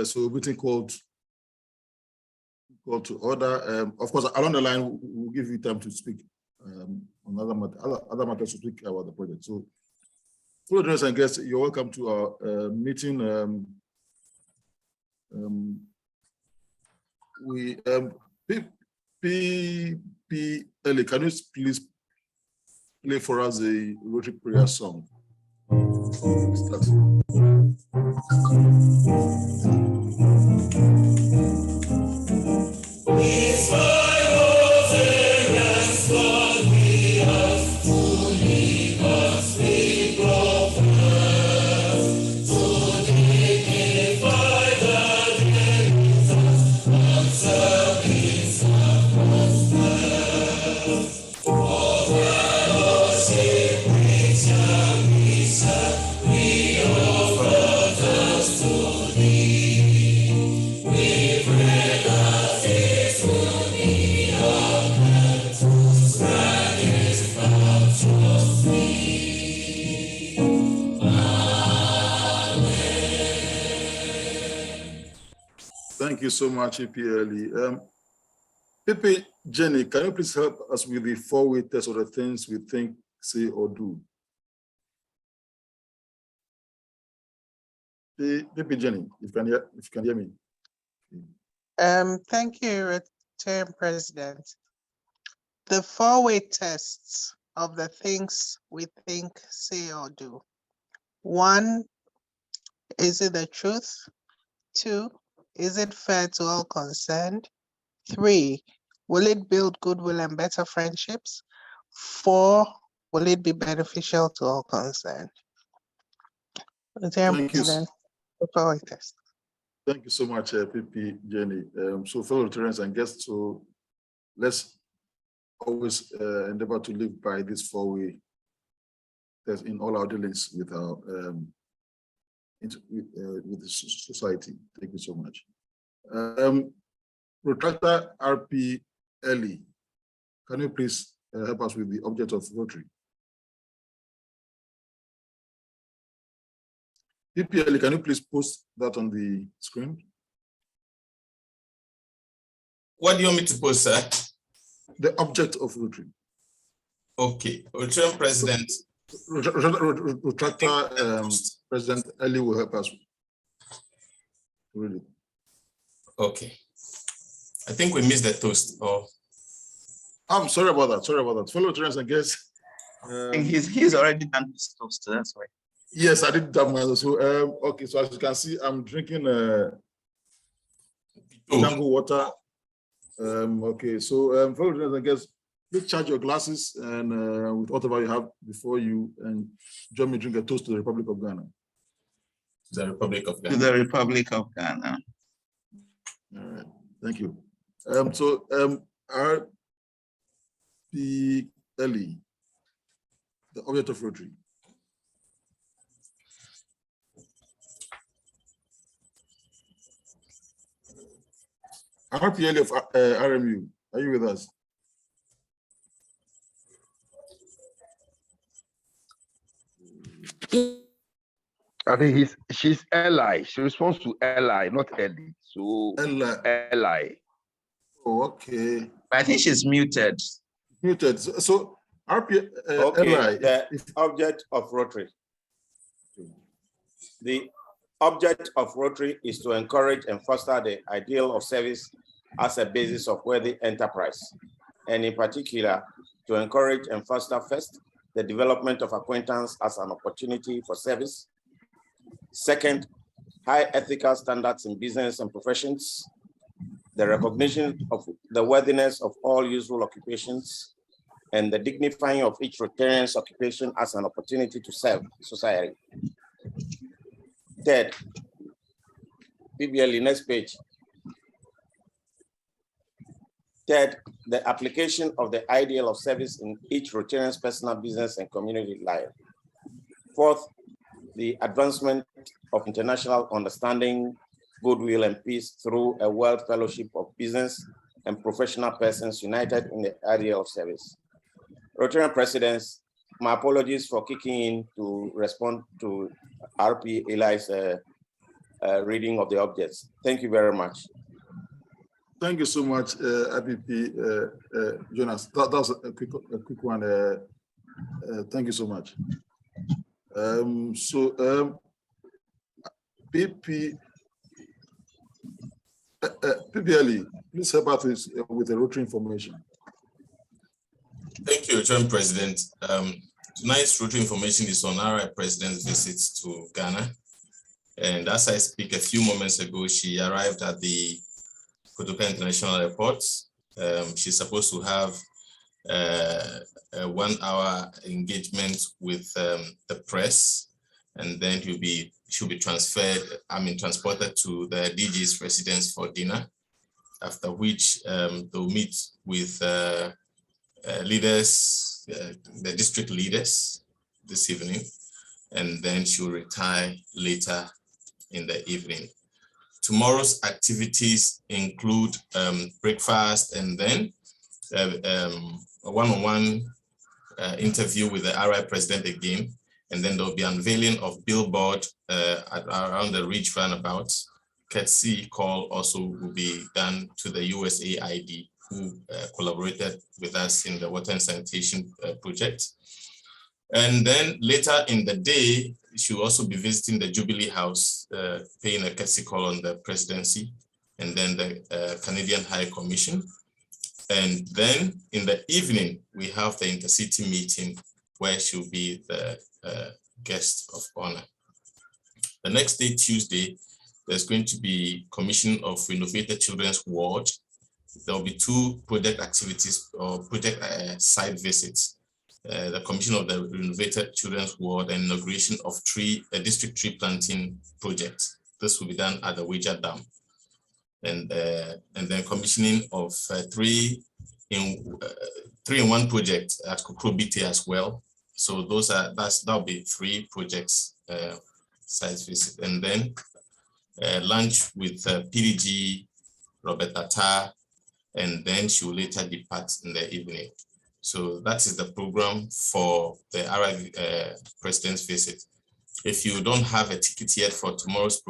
so meeting called to order. Of course, along the line, we'll give you time to speak on other matters to speak about the project. So, fellow journalists and guests, you're welcome to our meeting. PPLA, can you please play for us a Rotary prayer song? Start. Thank you so much, EPLE. Pepe, Jenny, can you please help us with the four-way test of the things we think, say, or do? Pepe, Jenny, if you can hear me. Thank you, Rotary President. The four-way tests of the things we think, say, or do. 1, is it the truth? 2, is it fair to all concerned? 3, will it build goodwill and better friendships? 4, will it be beneficial to all concerned? Thank you. Test. Thank you so much, PP Jenny. So fellow Rotarians and guests, so let's always endeavor to live by this four-way test in all our dealings with our with the society. Thank you so much. Protractor RPLE, can you please help us with the object of Rotary? PPLE, can you please post that on the screen? What do you want me to post, sir? The object of Rotary. Okay, Rotary President. Retractor President Eli will help us read it. Okay. I think we missed the toast. Oh, I'm sorry about that. Sorry about that. Fellow Rotarians and guests. He's already done his toast, so that's why. Yes, I did that one. So okay, so as you can see, I'm drinking jungle water. Okay, so fellow Rotarians and guests, please charge your glasses and with whatever you have before you and join me drink a toast to the Republic of Ghana. the Republic of Ghana. To the Republic of Ghana. All right, thank you. RPLE, the object of Rotary. RPLE of RMU, are you with us? I think she's Eli. She responds to Eli, not Eddie. So Eli. Oh, okay. I think she's muted. Muted. So RP okay, Eli, the object of Rotary. The object of Rotary is to encourage and foster the ideal of service as a basis of worthy enterprise, and in particular, to encourage and foster first, the development of acquaintance as an opportunity for service. Second, high ethical standards in business and professions, the recognition of the worthiness of all useful occupations, and the dignifying of each Rotarian's occupation as an opportunity to serve society. Third, PBLE, next page. Third, the application of the ideal of service in each Rotarian's personal, business, and community life. Fourth, the advancement of international understanding, goodwill, and peace through a world fellowship of business and professional persons united in the ideal of service. Rotarian presidents, my apologies for kicking in to respond to RP Eli's reading of the objects. Thank you very much. Thank you so much, IPP Jonas. That was a quick one. Thank you so much. PPLE, please help us with the Rotary information. Thank you, Chairman President. Tonight's Rotary information is on our President's visits to Ghana. And as I speak, a few moments ago, she arrived at the Kotoka International Airport. She's supposed to have a 1 hour engagement with the press, and then she'll be transported to the DG's residence for dinner, after which they'll meet with leaders, the district leaders this evening, and then she'll retire later in the evening. Tomorrow's activities include breakfast and then a one-on-one interview with the RI president again, and then there'll be unveiling of billboard around the Ridge roundabout. Courtesy call also will be done to the USAID, who collaborated with us in the water and sanitation project. And then later in the day, she will also be visiting the Jubilee House, paying a courtesy call on the presidency, and then the Canadian High Commission. And then in the evening, we have the intercity meeting where she'll be the guest of honor. The next day, Tuesday, there's going to be commission of renovated children's ward. There'll be 2 project activities or project site visits. The commission of the renovated children's ward and inauguration of a district tree planting project. This will be done at the Wager Dam. And then commissioning of 3-in-1 project at Kukrobite as well. So that'll be 3 projects site visit, and then lunch with PDG Robert Atta, and then she will later depart in the evening. So that is the program for the RI President's visit. If you don't have a ticket yet for tomorrow's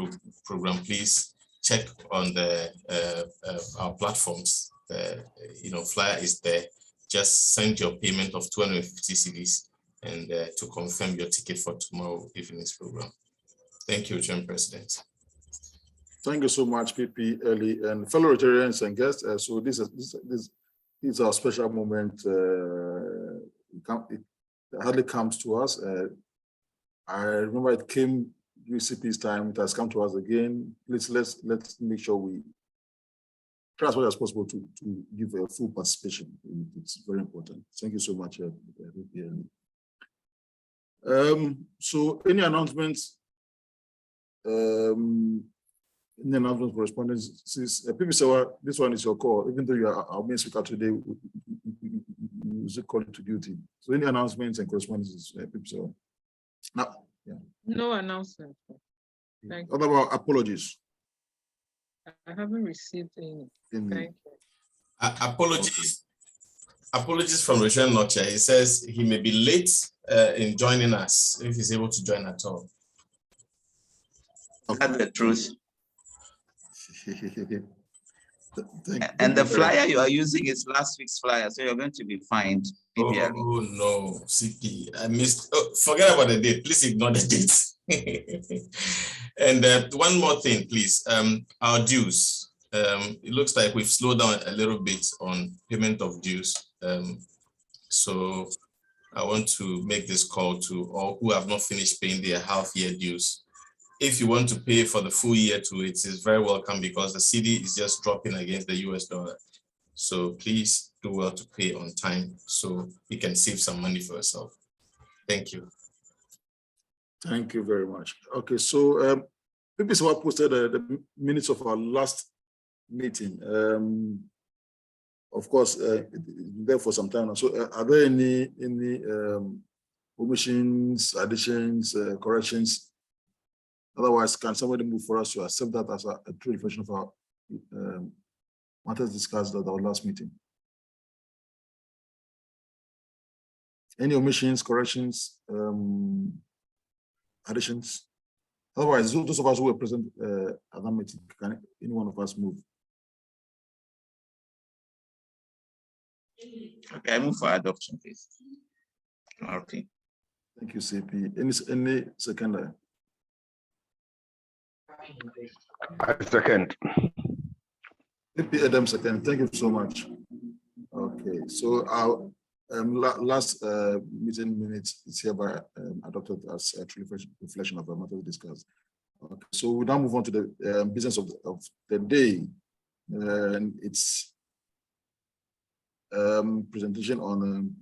program, please check on our platforms. Flyer is there. Just send your payment of 250 cedis and to confirm your ticket for tomorrow evening's program. Thank you, Chairman President. Thank you so much, PPLE and fellow Rotarians and guests. So this is our special moment. It hardly comes to us. I remember it came UCP's time. It has come to us again. Let's make sure we try as much as possible to give a full participation. It's very important. Thank you so much, PPLE. So any announcements? In the announcement correspondences, PP Serwah, this one is your call. Even though you are our main speaker today, we call it to duty. So any announcements and correspondences, PP Serwah? No, yeah. No announcement. Thank you. What about apologies? I haven't received any. Thank you. Apologies. Okay. Apologies from Rachel Notcher. He says he may be late in joining us if he's able to join at all. That's the truth. And the flyer you are using is last week's flyer, so you're going to be fined. PPLE. Oh no, CP, I missed. Oh, forget about the date. Please ignore the date. And one more thing, please. Our dues. It looks like we've slowed down a little bit on payment of dues. So I want to make this call to all who have not finished paying their half-year dues. If you want to pay for the full year too, it is very welcome because the CD is just dropping against the US dollar. So please do well to pay on time so you can save some money for yourself. Thank you. Thank you very much. Okay, so PP Serwah posted the minutes of our last meeting. Of course, there for some time now. So are there any omissions, additions, corrections? Otherwise, can somebody move for us to accept that as a true reflection of our matters discussed at our last meeting? Any omissions, corrections, additions? Otherwise, those of us who were present at that meeting, can any one of us move? Okay, I move for adoption, please. Okay. Thank you, CP. Any seconder? I second. CP Adam second. Thank you so much. Okay, so our last meeting minutes is hereby adopted as a true reflection of the matters discussed. Okay, so we now move on to the business of the day, and it's presentation on.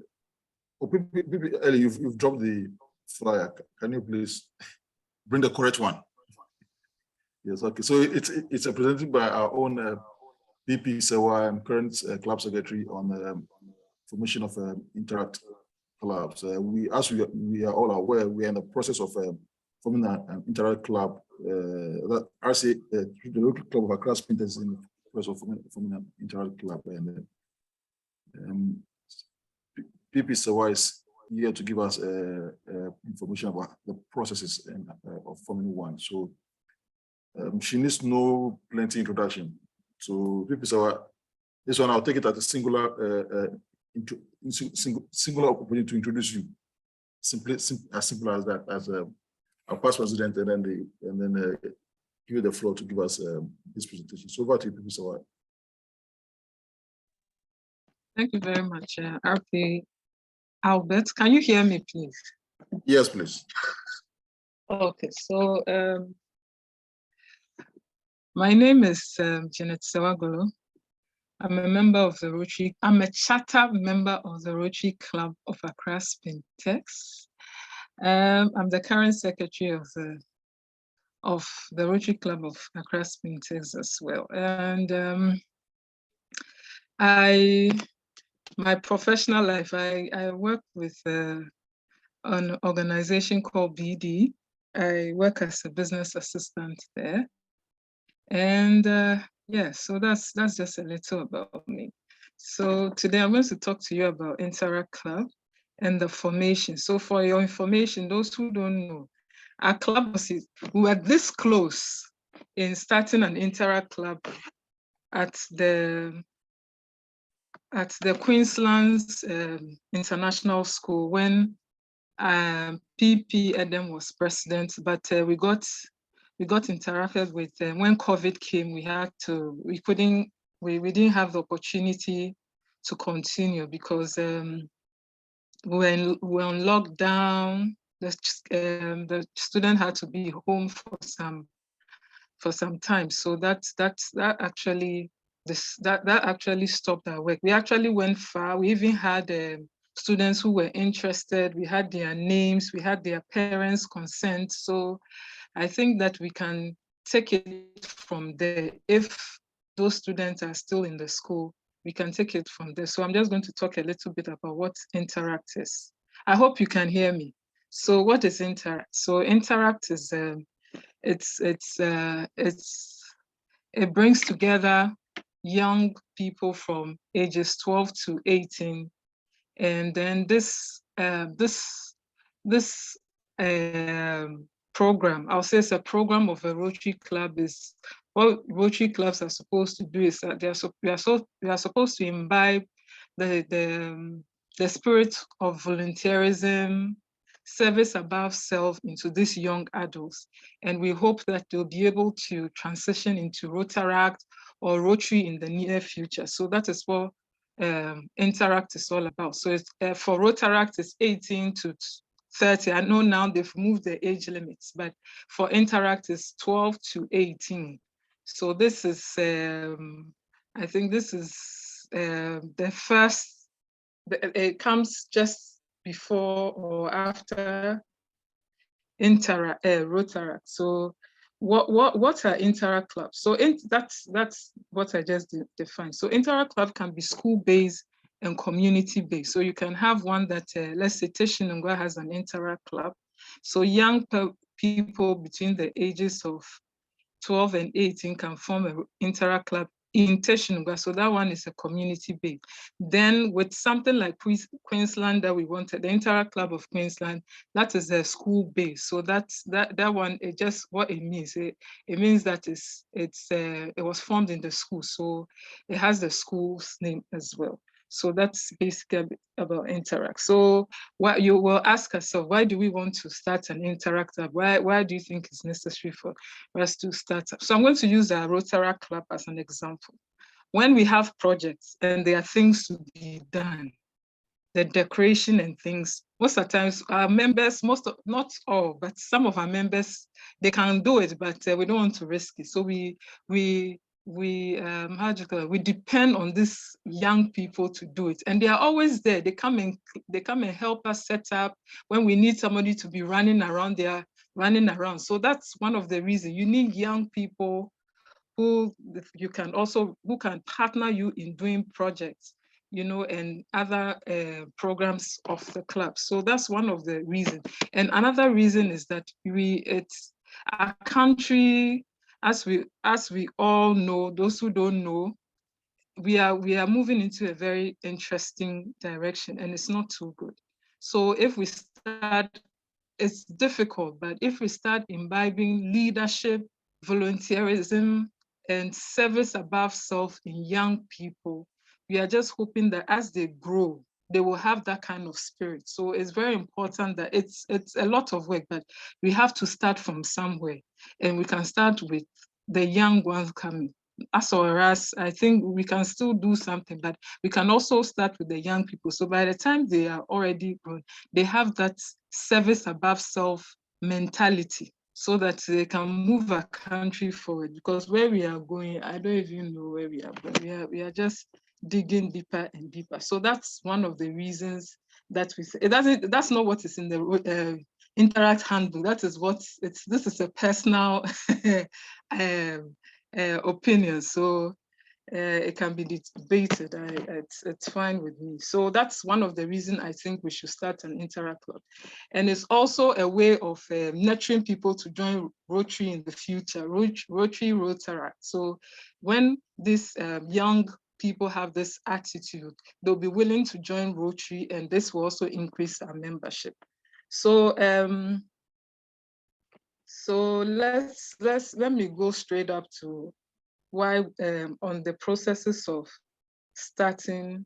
Ellie, you've dropped the flyer. Can you please bring the correct one? Yes. Okay. So it's presented by our own PP Serwah, current club secretary on formation of Interact clubs. We are all aware, we are in the process of forming an Interact club. The local club of Accra-Spintex is in the process of forming an Interact club, and PP Serwah is here to give us information about the processes of forming one. So she needs no plenty introduction. So PP Serwah, this one I'll take it as a singular singular opportunity to introduce you. As simple as that, as our past president, and then give you the floor to give us this presentation. So over to you, PP Serwah. Thank you very much, RP Albert. Can you hear me, please? Yes, please. Okay, so my name is Janet Serwah. I'm a member of the Rotary. I'm a charter member of the Rotary Club of Accra-Spintex. I'm the current secretary of the Rotary Club of Accra-Spintex as well. And my professional life, I work with an organization called BD. I work as a business assistant there. And yeah, so that's just a little about me. So today I'm going to talk to you about Interact Club and the formation. So for your information, those who don't know, our club we were this close in starting an Interact Club at the Queensland's International School when PP Adam was president, but we got interacted with them. When COVID came, we didn't have the opportunity to continue because we were on lockdown. The student had to be home for some time. So that actually stopped our work. We actually went far. We even had students who were interested. We had their names, we had their parents' consent. So I think that we can take it from there. If those students are still in the school, we can take it from there. So I'm just going to talk a little bit about what Interact is. I hope you can hear me. So what is Interact? So Interact is it brings together young people from ages 12 to 18, and then this program, I'll say it's a program of a Rotary Club. Is what Rotary clubs are supposed to do is that we are supposed to imbibe the spirit of volunteerism, service above self into these young adults. And we hope that they'll be able to transition into Rotaract or Rotary in the near future. So that is what Interact is all about. So it's, for Rotaract, it's 18 to 30. I know now they've moved the age limits, but for Interact, it's 12 to 18. So this is, I think this is the first, it comes just before or after Rotaract. So what are Interact clubs? So that's what I just defined. So Interact club can be school-based and community-based. So you can have one that, let's say Teshinungwa has an Interact club. So young people between the ages of 12 and 18 can form an Interact club in Teshinugwa, so that one is a community based. Then with something like Queensland that we wanted, the Interact Club of Queensland, that is a school based. So that one, it just what it means. It means that it was formed in the school, so it has the school's name as well. So that's basically about Interact. So what you will ask yourself, why do we want to start an Interact Club? Why do you think it's necessary for us to start up? So I'm going to use the Rotary Club as an example. When we have projects and there are things to be done, the decoration and things, most of the times our members, not all, but some of our members, they can do it, but we don't want to risk it. So we depend on these young people to do it, and they are always there. They come and help us set up. When we need somebody to be running around, they are running around. So that's one of the reasons you need young people who can partner you in doing projects, and other programs of the club. So that's one of the reasons. And another reason is that it's our country, as we all know, those who don't know, we are moving into a very interesting direction, and it's not too good. So if we start, it's difficult, but if we start imbibing leadership, volunteerism, and service above self in young people, we are just hoping that as they grow, they will have that kind of spirit. So it's very important that it's a lot of work, but we have to start from somewhere, and we can start with the young ones coming. As or as, I think we can still do something, but we can also start with the young people. So by the time they are already grown, they have that service above self mentality, so that they can move a country forward. Because where we are going, I don't even know where we are going. We are just digging deeper and deeper. So that's one of the reasons that we say that's not what is in the Interact handbook. That is what it's. This is a personal opinion. So it can be debated. It's fine with me. So that's one of the reasons I think we should start an Interact Club. And it's also a way of nurturing people to join Rotary in the future, Rotary. So when these young people have this attitude, they'll be willing to join Rotary, and this will also increase our membership. So let me go straight up to why on the processes of starting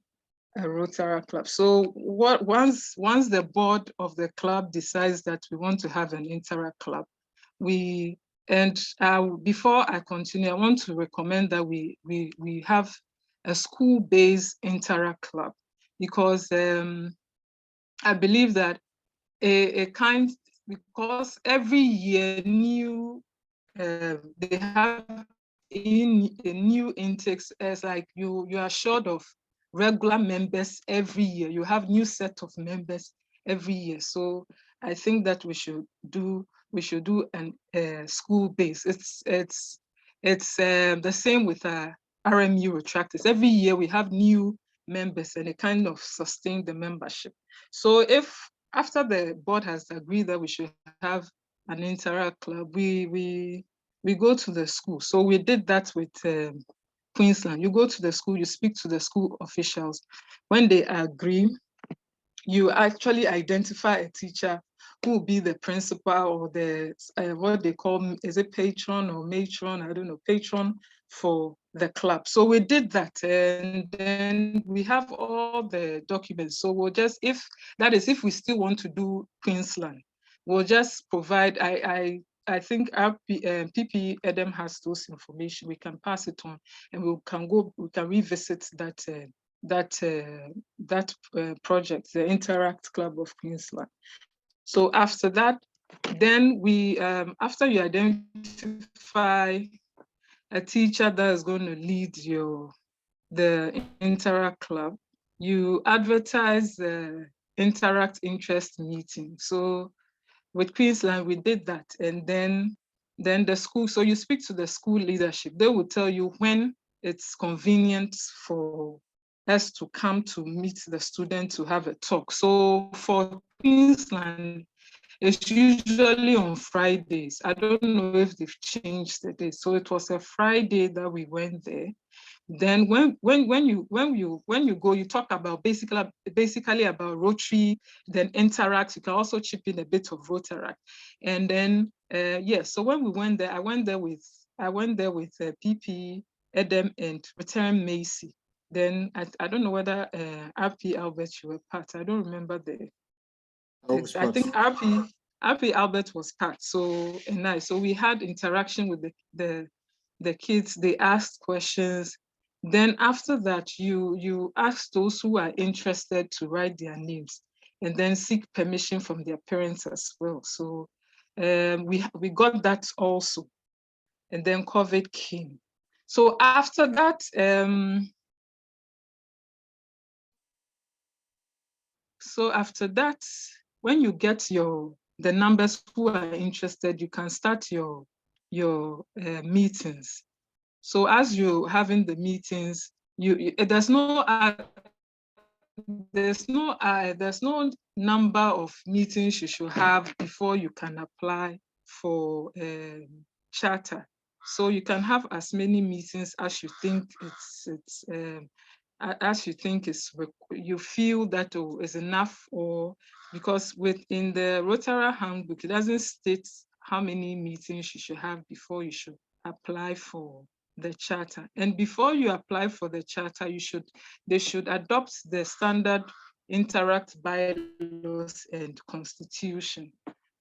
a Rotary Club. So once the board of the club decides that we want to have an Interact Club, before I continue, I want to recommend that we have a school-based Interact Club, because I believe that because every year they have a new intakes, as like you are short of regular members every year. You have new set of members every year. So I think that we should do an school base. It's the same with our RMU retractors. Every year we have new members, and it kind of sustain the membership. So if after the board has agreed that we should have an Interact Club, we go to the school. So we did that with Queensland. You go to the school, you speak to the school officials. When they agree, you actually identify a teacher who will be the principal, or the what they call, is it patron or matron? I don't know, patron for the club. So we did that, and then we have all the documents. So we'll just, if we still want to do Queensland, we'll just provide, I think our PP Adam has those information. We can pass it on, and we can revisit that project, the Interact Club of Queensland. So after that, then we, after you identify a teacher that is going to lead the Interact Club, you advertise the Interact interest meeting. So with Queensland, we did that. And then the school, so you speak to the school leadership. They will tell you when it's convenient for us to come to meet the student to have a talk. So for Queensland, It's usually on Fridays. I don't know if they've changed the day. So it was a Friday that we went there. Then when you go, you talk about basically about Rotary, then Interact. You can also chip in a bit of Rotaract. And then so when we went there, I went there with PP, Edem, and Return Macy. Then I don't know whether RP Albert you were part. I don't remember the. I think RP Albert was part. So so we had interaction with the kids. They asked questions. Then after that, you ask those who are interested to write their names, and then seek permission from their parents as well. So we got that also, and then COVID came. So after that, when you get the numbers who are interested, you can start your meetings. So as you're having the meetings, there's no number of meetings you should have before you can apply for charter. So you can have as many meetings as you think you feel that is enough, or because within the Rotary handbook, it doesn't state how many meetings you should have before you should apply for the charter. And before you apply for the charter, they should adopt the standard Interact bylaws and constitution.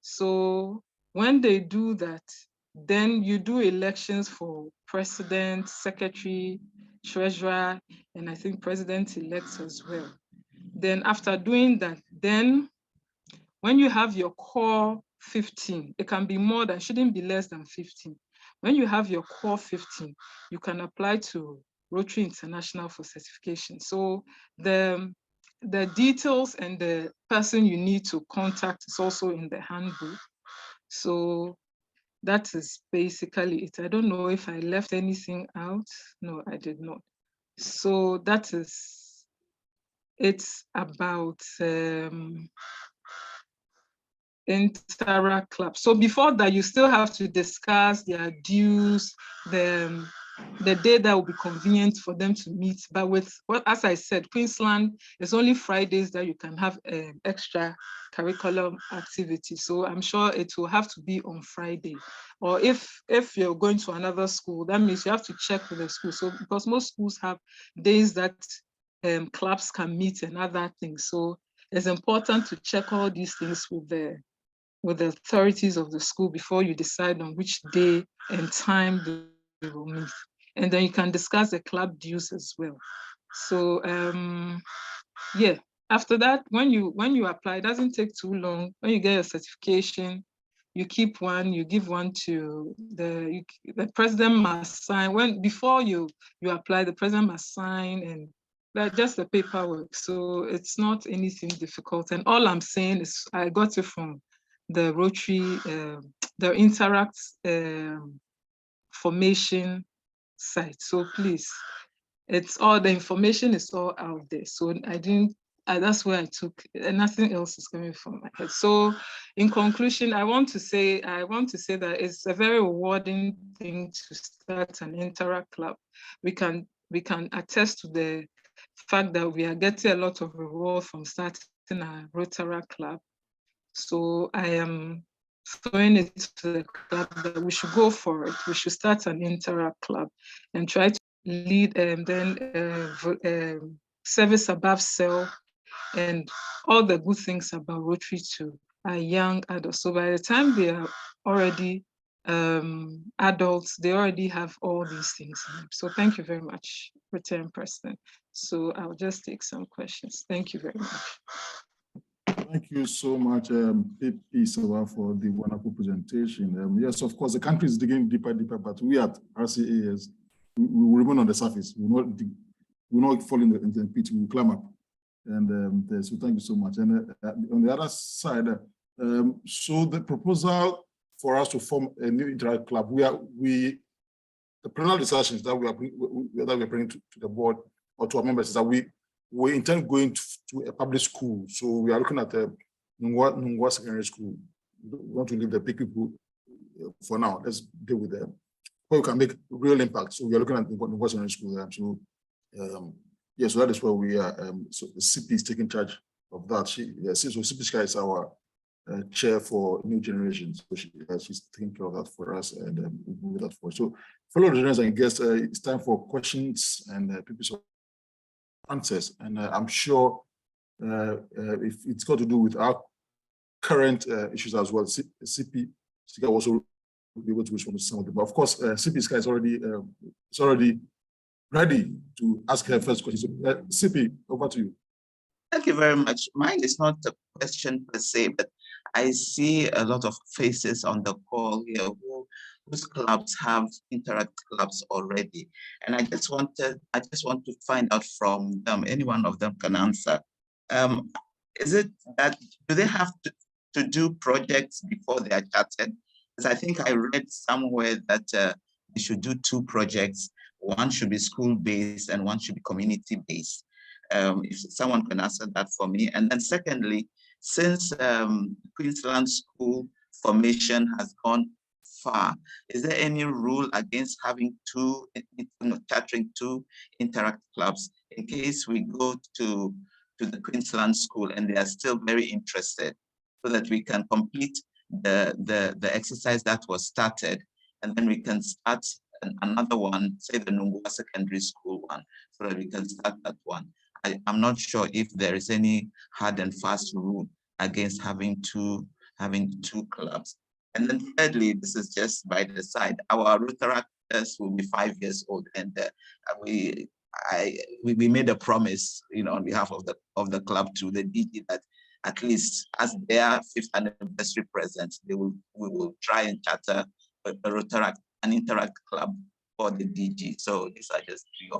So when they do that, then you do elections for president, secretary, treasurer, and I think president-elect as well. Then after doing that, then when you have your core 15, it can be more than, shouldn't be less than 15. When you have your core 15, you can apply to Rotary International for certification. So the details and the person you need to contact is also in the handbook. So that is basically it. I don't know if I left anything out. No, I did not. So that is, it's about Interact Club. So before that, you still have to discuss their dues, the day that will be convenient for them to meet. But as I said, Queensland, it's only Fridays that you can have extra curriculum activity. So I'm sure it will have to be on Friday. Or if you're going to another school, that means you have to check with the school. So because most schools have days that clubs can meet and other things. So it's important to check all these things with the authorities of the school before you decide on which day and time they will meet. And then you can discuss the club dues as well. So yeah, after that, when you apply, it doesn't take too long. When you get a certification, you keep one, you give one to the president must sign. Before you apply, the president must sign, and that's just the paperwork. So it's not anything difficult. And all I'm saying is I got it from the Rotary, the Interact formation site. So please, it's all, the information is all out there. So that's where I took, and nothing else is coming from my head. So in conclusion, I want to say that it's a very rewarding thing to start an Interact club. We can attest to the fact that we are getting a lot of reward from starting a Rotary club. So I am throwing it to the club that we should go for it. We should start an Interact club and try to lead service above self and all the good things about Rotary to our young adults. So by the time they are already adults, they already have all these things in them. So thank you very much, Return President. So I'll just take some questions. Thank you very much. Thank you so much, PP Serwah, for the wonderful presentation. Yes, of course, the country is digging deeper, but we at RCAS, we will remain on the surface. We will not fall in the pit, we will climb up. And so thank you so much. And on the other side, so the proposal for us to form a new Interact club, the preliminary discussions that we are bringing to the board or to our members is that we intend going to a public school. So we are looking at the Nungwa Secondary School. want to leave the big people for now. Let's deal with them. How we can make real impact. So we are looking at what's in school. Yeah, so that is where we are. So the CP is taking charge of that. So CP Sky is our chair for new generations. So she's taking care of that for us, and we'll do that for us. So, fellow learners and guests, it's time for questions and people's answers. And I'm sure if it's got to do with our current issues as well, CP Sky also will be able to respond to some of them. But of course, CP Sky is already ready to ask her first question. So, CP, over to you. Thank you very much. Mine is not a question per se, but I see a lot of faces on the call here whose clubs have interact clubs already. And I just want to find out from them, any one of them can answer. Is it that, do they have to do projects before they are chartered? Because I think I read somewhere that they should do 2 projects. One should be school-based and one should be community-based. If someone can answer that for me. And then secondly, since Queensland school formation has gone far, is there any rule against having chartering 2 interact clubs in case we go to the Queensland school and they are still very interested, so that we can complete the exercise that was started, and then we can start another one, say the Nungua Secondary School one, so that we can start that one. I'm not sure if there is any hard and fast rule against having two clubs. And then thirdly, this is just by the side, our Rotaractors will be 5 years old, and we made a promise, on behalf of the club to the DG that at least as their 5th anniversary present, we will try and charter a Rotaract, an interact club for the DG. So these are just 3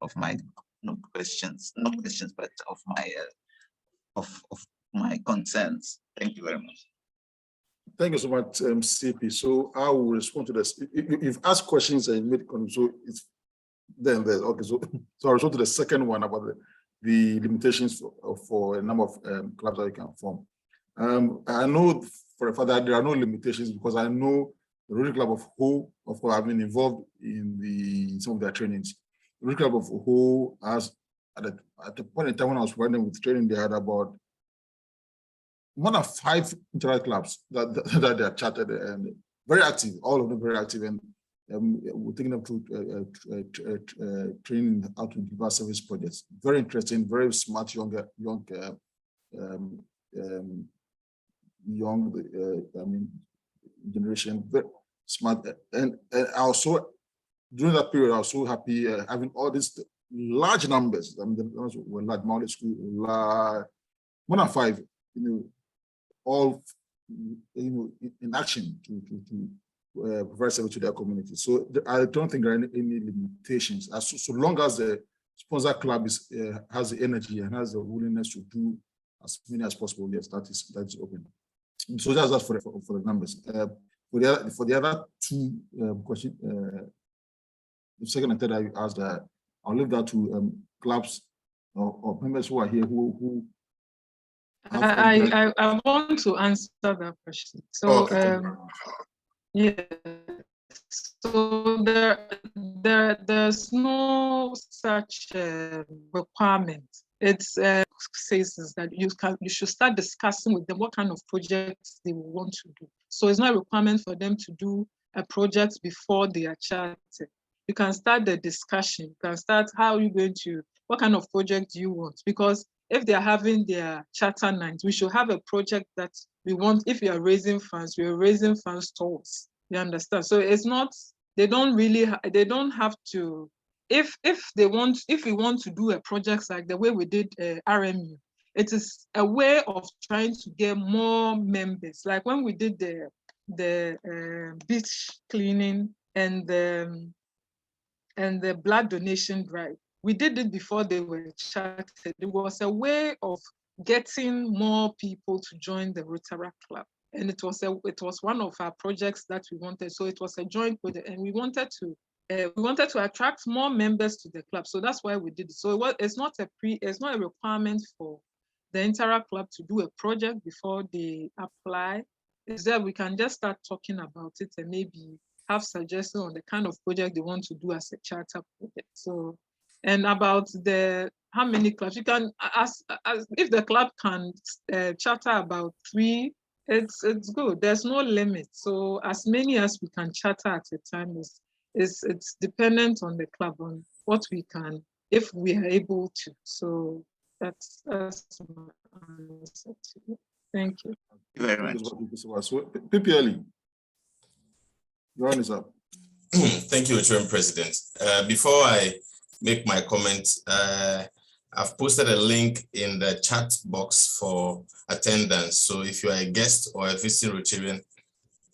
of my not questions, but of my concerns. Thank you very much. Thank you so much, CP. So I will respond to this. You've asked questions and made comments, so it's then there. Okay, so I'll respond to the second one about the limitations for a number of clubs that you can form. I know for a fact that there are no limitations, because I know the Rotary Club of Ho, of course, have been involved in some of their trainings. The Rotary Club of Ho has, at the point in time when I was running with training, they had about more than 5 interact clubs that they are chartered and very active, all of them very active, and we're taking them to training how to deliver service projects. Very interesting, very smart, young generation, very smart, and also during that period, I was so happy having all these large numbers. I mean, the were large, Maori school, more than 5, all in action to provide service to their community. So I don't think there are any limitations. So long as the sponsor club has the energy and has the willingness to do as many as possible, yes, that is open. So that's that for the numbers. For the other 2 questions, the second and third I asked, I'll leave that to clubs or members who are here who I want to answer that question. So yeah, so there's no such requirement. It's says that you should start discussing with them what kind of projects they will want to do. So it's not a requirement for them to do a project before they are chartered. You can start the discussion. You can start, how are you going to, what kind of project do you want? Because if they're having their charter night, we should have a project that we want. If we are raising funds, we are raising funds towards. You understand? So it's not, they don't have to, if we want to do a project like the way we did RMU, it is a way of trying to get more members. Like when we did the beach cleaning and the blood donation drive, we did it before they were chartered. It was a way of getting more people to join the Rotary Club, and it was one of our projects that we wanted. So it was a joint project, and we wanted to attract more members to the club. So that's why we did it. So it's not a requirement for the Interact Club to do a project before they apply is that we can just start talking about it and maybe have suggestions on the kind of project they want to do as a charter project. So, and about how many clubs you can, as if the club can charter about 3, it's good. There's no limit. So as many as we can charter at a time it's dependent on the club, on what we can, if we are able to. So that's my answer to you. Thank you. Very much. So, PPLE, your hand is up. Thank you, Chairman President. Before I make my comment, I've posted a link in the chat box for attendance. So if you are a guest or a visiting Rotarian,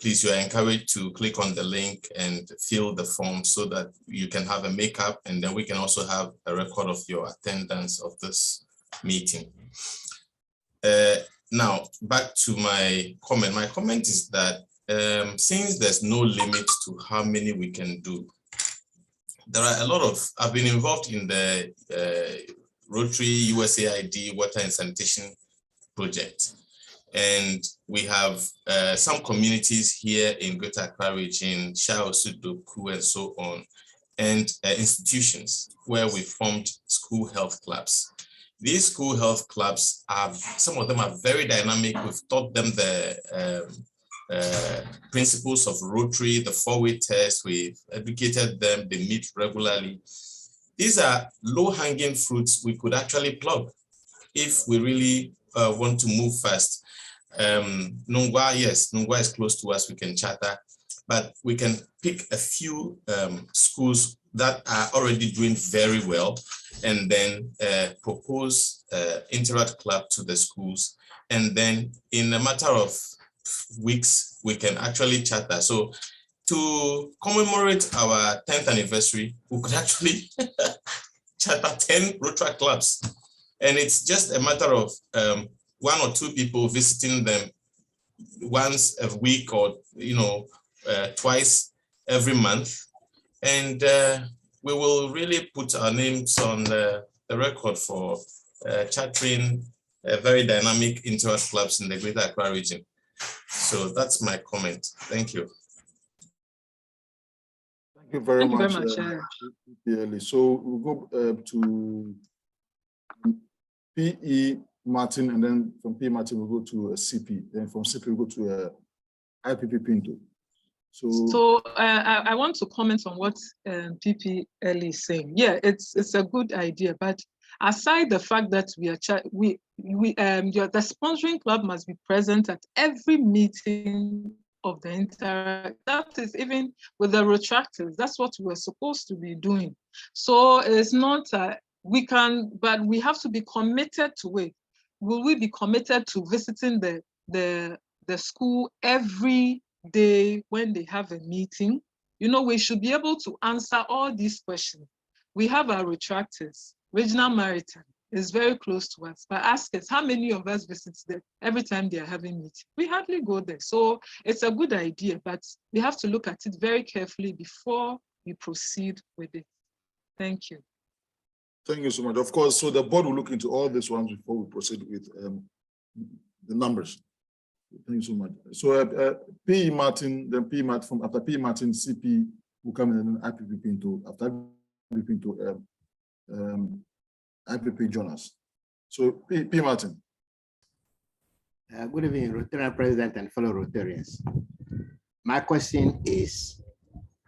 please, you are encouraged to click on the link and fill the form so that you can have a makeup, and then we can also have a record of your attendance of this meeting. Now, back to my comment. My comment is that since there's no limit to how many we can do, there are a lot of, I've been involved in the Rotary USAID Water and Sanitation project. And we have some communities here in Greater Accra region, Shao, Sudoku, and so on, and institutions where we formed school health clubs. These school health clubs are, some of them are very dynamic. We've taught them the principles of Rotary, the 4-way test. We've educated them, they meet regularly. These are low-hanging fruits we could actually plug if we really want to move fast. Nungwa, yes, Nungwa is close to us, we can charter, but we can pick a few schools that are already doing very well and then propose Interact Club to the schools. And then in a matter of weeks, we can actually charter. So to commemorate our 10th anniversary, we could actually charter 10 Rotary clubs. And it's just a matter of 1 or 2 people visiting them once a week or, twice every month. And we will really put our names on the record for chartering very dynamic Interact clubs in the Greater Accra region. So that's my comment. Thank you. Thank you very much. So we'll go to P.E. Martin, and then from P. Martin we'll go to CP. Then from CP we'll go to IPP Pinto. So I want to comment on what PPL is saying. Yeah, it's a good idea, but aside the fact that we are the sponsoring club must be present at every meeting of the Interact. That is even with the retractors. That's what we're supposed to be doing. So it's not we can, but we have to be committed to it. Will we be committed to visiting the school every day when they have a meeting? We should be able to answer all these questions. We have our retractors. Regional Maritime is very close to us, but ask us how many of us visit them every time they are having meetings. We hardly go there. So it's a good idea, but we have to look at it very carefully before we proceed with it. Thank you. Thank you so much. Of course, so the board will look into all these ones before we proceed with the numbers. Thank you so much. So P. Martin, then P. Martin, after P. Martin, CP will come in, and then IPP Pinto. After IPP Pinto, IPP Jonas. So P. Martin. Good evening, Rotarian President and fellow Rotarians. My question is,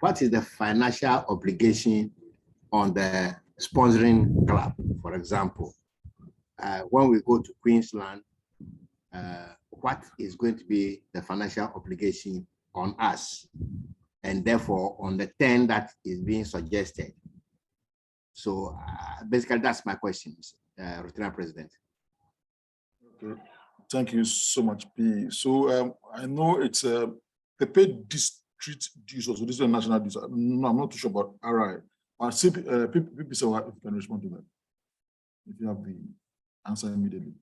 what is the financial obligation on the sponsoring club? For example, when we go to Queensland, what is going to be the financial obligation on us, and therefore on the 10 that is being suggested? So basically, that's my question, Rotarian President. Okay, thank you so much, P. So I know it's the paid district dues, also this is a national dues. No, I'm not too sure about RI. PP, so if you can respond to that, if you have the answer immediately.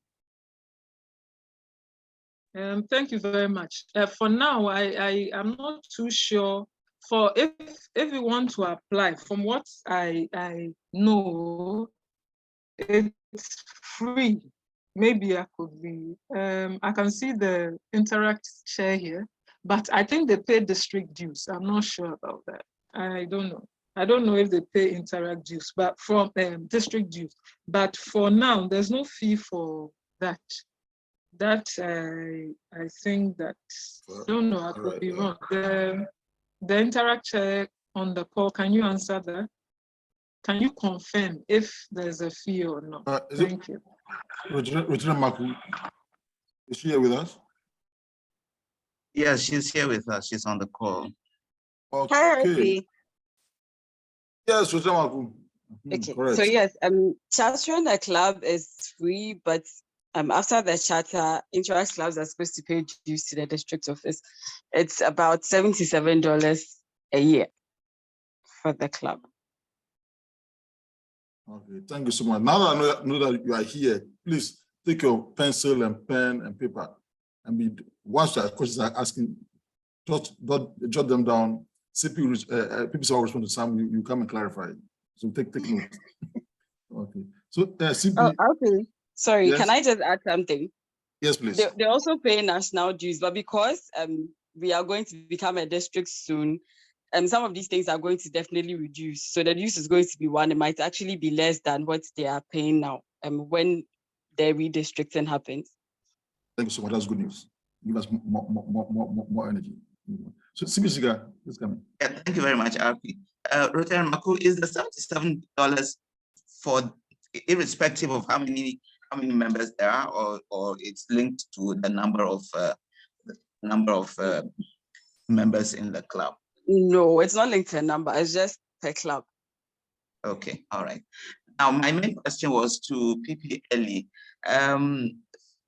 Thank you very much. For now, I am not too sure. For if you want to apply, from what I know, it's free. maybe I could be, I can see the Interact chair here, but I think they pay district dues. I'm not sure about that. I don't know. I don't know if they pay Interact dues, but from district dues. But for now, there's no fee for that. That I think that, I don't know, I could be wrong. The Interact chair on the call, can you answer that? Can you confirm if there's a fee or not? Thank you. Regina Maku, is she here with us? Yes, she's here with us. She's on the call. Okay. Yes, Regina Maku. Okay, correct. so yes, chartering a club is free, but after the charter, Interact clubs are supposed to pay dues to the district office. It's about $77 a year for the club. Okay, thank you so much. Now that I know that you are here, please take your pencil and pen and paper, and once the questions are asking, jot them down. CP will respond to some. You come and clarify. So take note. Okay. So CP. Oh, okay. Sorry, yes? Can I just add something? Yes, please. They also pay national dues, but because we are going to become a district soon, some of these things are going to definitely reduce. So the dues is going to be one. It might actually be less than what they are paying now when the redistricting happens. Thank you so much. That's good news. Give us more energy. So CP Siga, please come in. Yeah, thank you very much, RP. Rotary and Maku, is the $77 for irrespective of how many members there are, or it's linked to the number of members in the club? No, it's not linked to a number. It's just per club. Okay, all right. Now, my main question was to PPLE.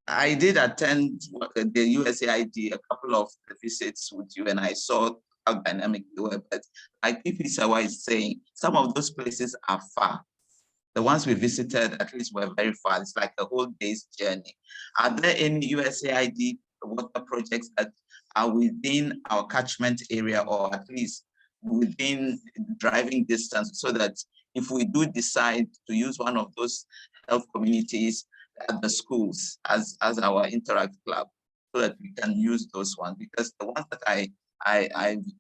I did attend the USAID, a couple of visits with you, and I saw how dynamic they were. But like PP Serwah is saying, some of those places are far. The ones we visited, at least, were very far. It's like a whole day's journey. Are there any USAID water projects that are within our catchment area, or at least within driving distance, so that if we do decide to use one of those health communities at the schools as our Interact club, so that we can use those ones? Because the ones that I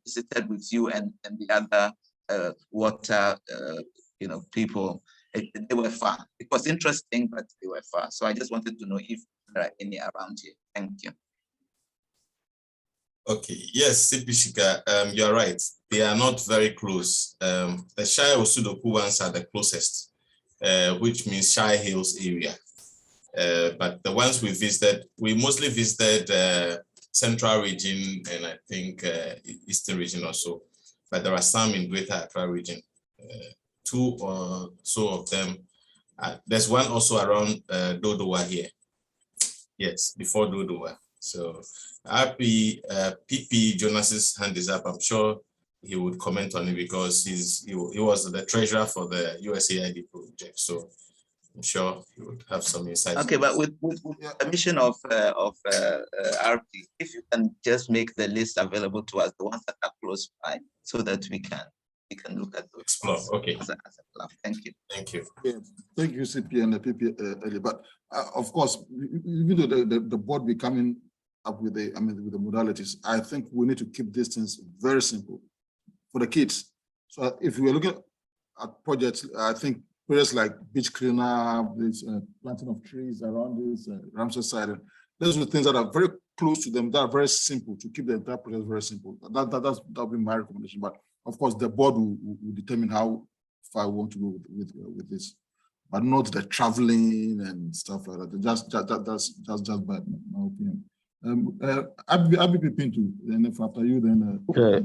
visited with you and the other water people, they were far. It was interesting, but they were far. So I just wanted to know if there are any around here. Thank you. Okay, yes, CP Shika, you're right. They are not very close. The Shire of Sudoku ones are the closest, which means Shire Hills area. But the ones we visited, we mostly visited Central region and I think Eastern region also. But there are some in Greater Accra region. 2 or so of them. There's one also around Dodowa here. Yes, before Dodowa. So PP Jonas's hand is up. I'm sure he would comment on it because he was the treasurer for the USAID project. So I'm sure he would have some insight. Okay, but with permission of RP, if you can just make the list available to us, the ones that are close by, so that we can look at those. Explore. Okay. As a club. Thank you. Thank you. Yeah, thank you, CP and the PP. But of course, even though the board will be coming up with the modalities, I think we need to keep distance very simple for the kids. So if we are looking at projects, I think projects like beach cleanup, this planting of trees around this Ramsey side, those are things that are very close to them, that are very simple, to keep the entire project very simple. That'll be my recommendation. But of course, the board will determine how far we want to go with this, but not the traveling and stuff like that. That's just my opinion. I'll be Pinto, and if after you, then. Yeah,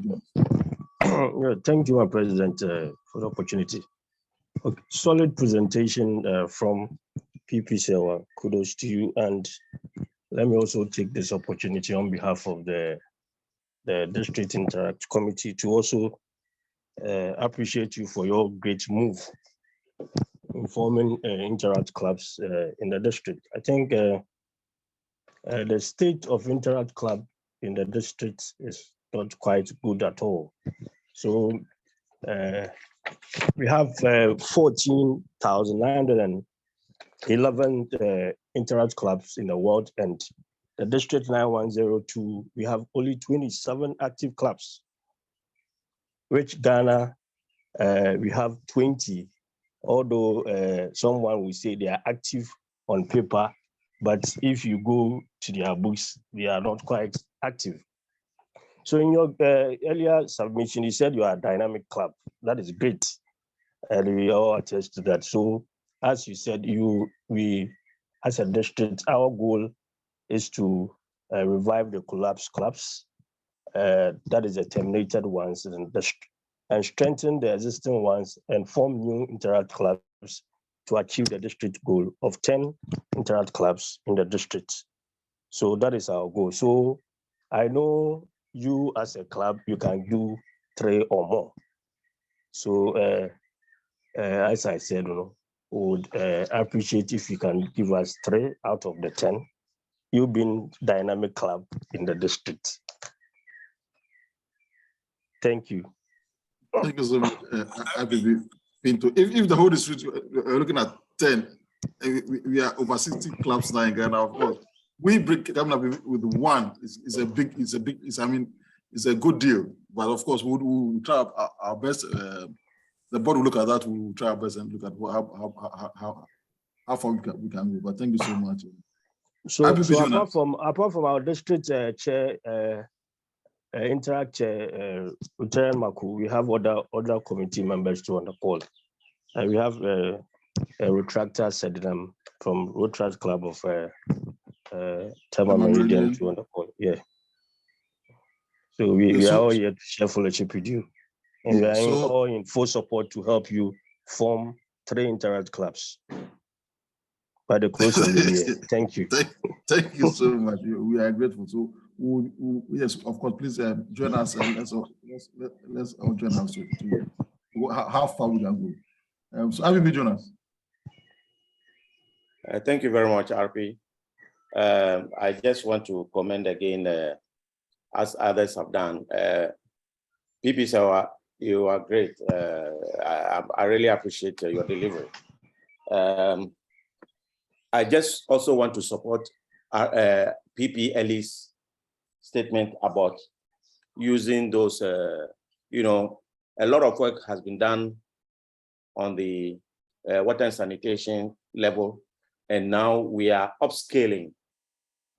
thank you, my president, for the opportunity. Okay, solid presentation from PP Serwah. Kudos to you, and let me also take this opportunity on behalf of the District Interact Committee to also appreciate you for your great move in forming Interact clubs in the district. I think the state of Interact club in the district is not quite good at all. So we have 14,911 Interact clubs in the world, and the District 9102, we have only 27 active clubs, which Ghana, we have 20, although someone will say they are active on paper, but if you go to their books, they are not quite active. So in your earlier submission, you said you are a dynamic club. That is great. And we all attest to that. So as you said, we as a district, our goal is to revive the collapsed clubs. That is the terminated ones and strengthen the existing ones and form new Interact clubs to achieve the district goal of 10 Interact clubs in the district. So that is our goal. So I know you as a club, you can do 3 or more. So as I said, would appreciate if you can give us 3 out of the 10. You've been dynamic club in the district. Thank you. Thank you so much, Pinto. If the whole district, we're looking at 10, we are over 60 clubs now in Ghana, of course. We coming up with 1 is a good deal. But of course, we'll try our best. The board will look at that. We'll try our best and look at how far we can go. But thank you so much. So apart from our district chair, Interact chair, Rotary Maku, we have other committee members too on the call. We have a retractor Sedinam from Rotary Club of Tama Meridian too on the call. Yeah. So we are all here to share fellowship with you. And we are all in full support to help you form 3 Interact clubs by the close of the year. Thank you. Thank you so much. We are grateful. So yes, of course, please join us and let's all join us to how far we can go. So RP, join us. Thank you very much, RP. I just want to commend again, as others have done. PP Serwah, you are great. I really appreciate your delivery. I just also want to support PP Ellie's statement about using those, a lot of work has been done on the water and sanitation level, and now we are upscaling.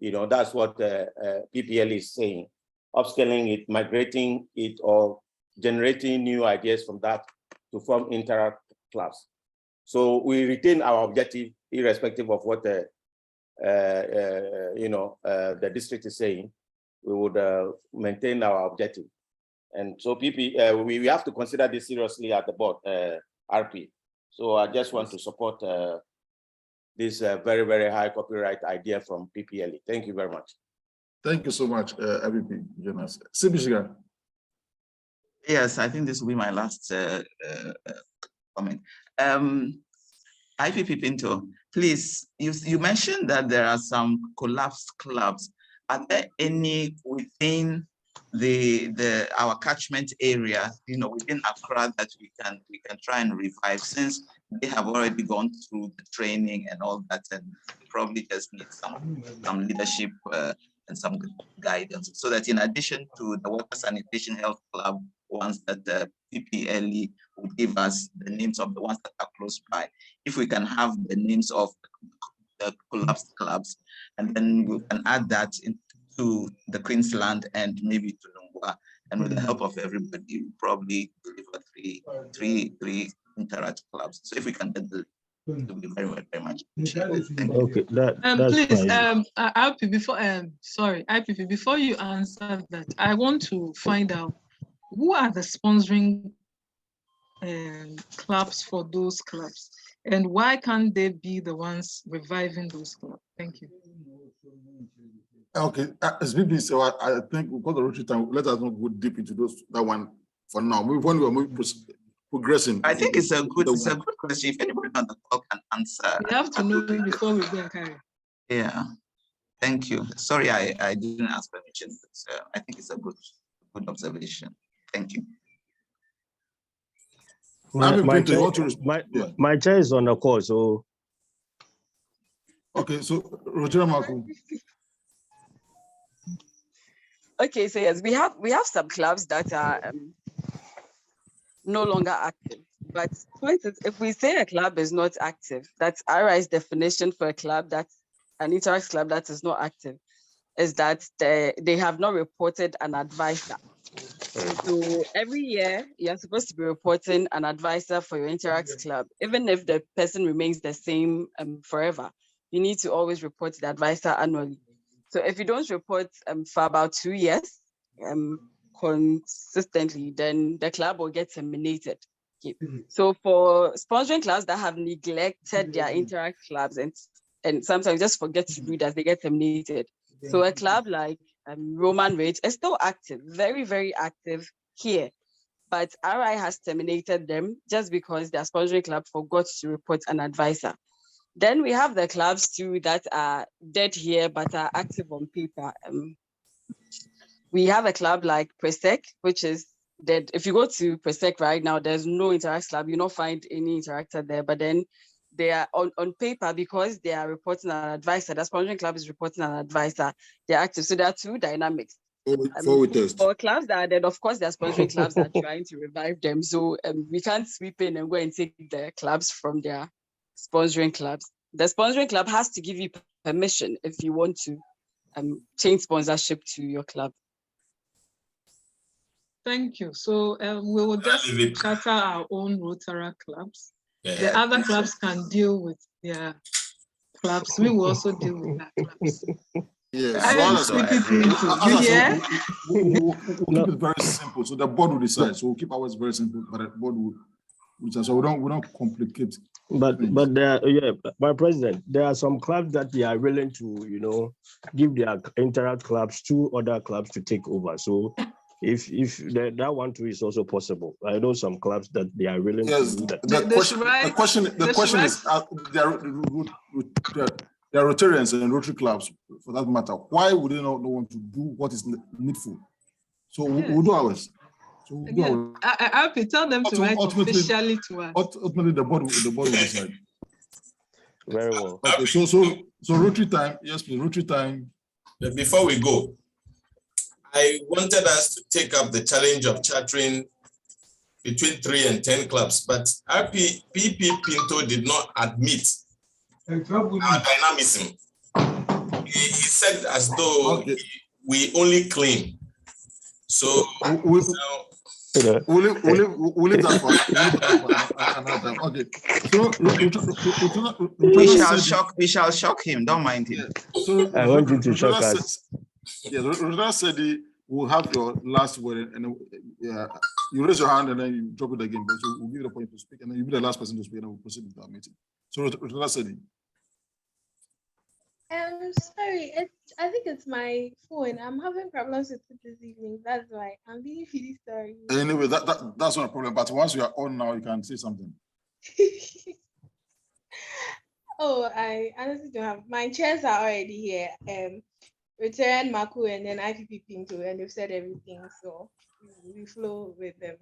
That's what PPL is saying, upscaling it, migrating it, or generating new ideas from that to form Interact clubs. So we retain our objective, irrespective of what the district is saying. We would maintain our objective. And so PP, we have to consider this seriously at the board, RP. So I just want to support this very, very high copyright idea from PPL. Thank you very much. Thank you so much, RP, Jonas. Sibishiga. Yes, I think this will be my last comment. IPP Pinto, please, you mentioned that there are some collapsed clubs. Are there any within our catchment area, within Accra, that we can try and revive, since they have already gone through the training and all that, and probably just need some leadership and some guidance, so that in addition to the Water Sanitation Health Club ones that the PPLE would give us the names of the ones that are close by, if we can have the names of the collapsed clubs, and then we can add that into the Queensland and maybe to Lungwa, and with the help of everybody, we'll probably deliver three Interact clubs. So if we can get the, it will be very, very much appreciated. Thank you. Okay, that's please, fine. IPP, before you answer that, I want to find out who are the sponsoring clubs for those clubs, and why can't they be the ones reviving those clubs? Thank you. Okay, as BP, so I think we've got the Rotary time. Let us not go deep into that one for now. When we're progressing, I think it's a good question. If anybody on the call can answer, we have to know before we go. Yeah, thank you. Sorry, I didn't ask permission, but I think it's a good observation. Thank you. My chair is on the call, so Okay, so Rotary Marco. Okay, so yes, we have some clubs that are no longer active. But for instance, if we say a club is not active, that's RI's definition for a club that's an Interact club that is not active, is that they have not reported an advisor. So every year, you're supposed to be reporting an advisor for your Interact club, even if the person remains the same forever. You need to always report the advisor annually. So if you don't report for about 2 years consistently, then the club will get terminated. Okay. So for sponsoring clubs that have neglected their Interact clubs and sometimes just forget to do that, they get terminated. So a club like Roman Rage is still active, very, very active here. But RI has terminated them just because their sponsoring club forgot to report an advisor. Then we have the clubs too that are dead here but are active on paper. We have a club like Presec, which is dead. If you go to Presec right now, there's no Interact club. You don't find any Interactor there. But then they are on paper because they are reporting an advisor. The sponsoring club is reporting an advisor. They're active. So there are two dynamics. For clubs that are dead, of course, their sponsoring clubs are trying to revive them. So we can't sweep in and go and take the clubs from their sponsoring clubs. The sponsoring club has to give you permission if you want to change sponsorship to your club. Thank you. So we will just charter our own Rotary clubs. The other clubs can deal with their clubs. We will also deal with our clubs. Yes, We'll keep it very simple. So the board will decide. So we'll keep ours very simple, but the board will decide. So we don't complicate. But there, my president, there are some clubs that they are willing to, give their Interact clubs to other clubs to take over. So if that one too is also possible. I know some clubs that they are willing to do that. The question is, there are Rotarians and Rotary clubs, for that matter. Why would they not want to do what is needful? So we'll do ours. So I'll tell them to write officially to us. Ultimately, the board will decide. Very well. Okay, so Rotary time. Yes, please. Rotary time. Before we go, I wanted us to take up the challenge of chartering between 3 and 10 clubs, but PP Pinto did not admit our dynamism. He said as though we only claim. So we'll leave that for another time. Okay. So we shall shock him. Don't mind him. So I want you to shock us. Yeah, Rotary said we'll have your last word, and you raise your hand and then you drop it again. But so we'll give you the point to speak, and then you'll be the last person to speak, and then we'll proceed with our meeting. So Rotary said. Sorry, I think it's my phone. I'm having problems with it this evening. That's why I'm being really sorry. Anyway, that's not a problem. But once you are on now, you can say something. Oh, I honestly don't have. My chairs are already here. Return Maku and then IPP Pinto, and they've said everything, so we flow with them.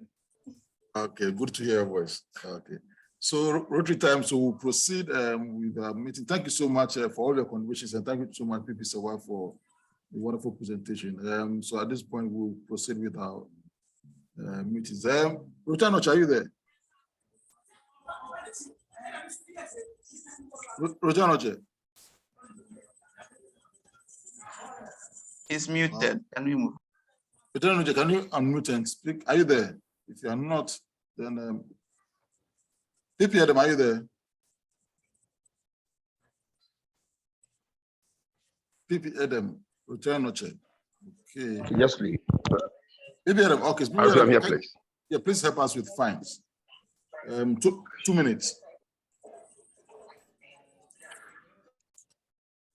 Okay, good to hear your voice. Okay. So Rotary time, so we'll proceed with our meeting. Thank you so much for all your contributions, and thank you so much, PP Serwah, for the wonderful presentation. So at this point, we'll proceed with our meetings. Rotary Noche, are you there? Rotary Noche. He's muted. Can we move? Rotary Noche, can you unmute and speak? Are you there? If you are not, then PP Adam, are you there? PP Adam, Rotary Noche. Okay. Yes, please. PP Adam, okay. I'm here, please. Yeah, please help us with fines. 2 minutes.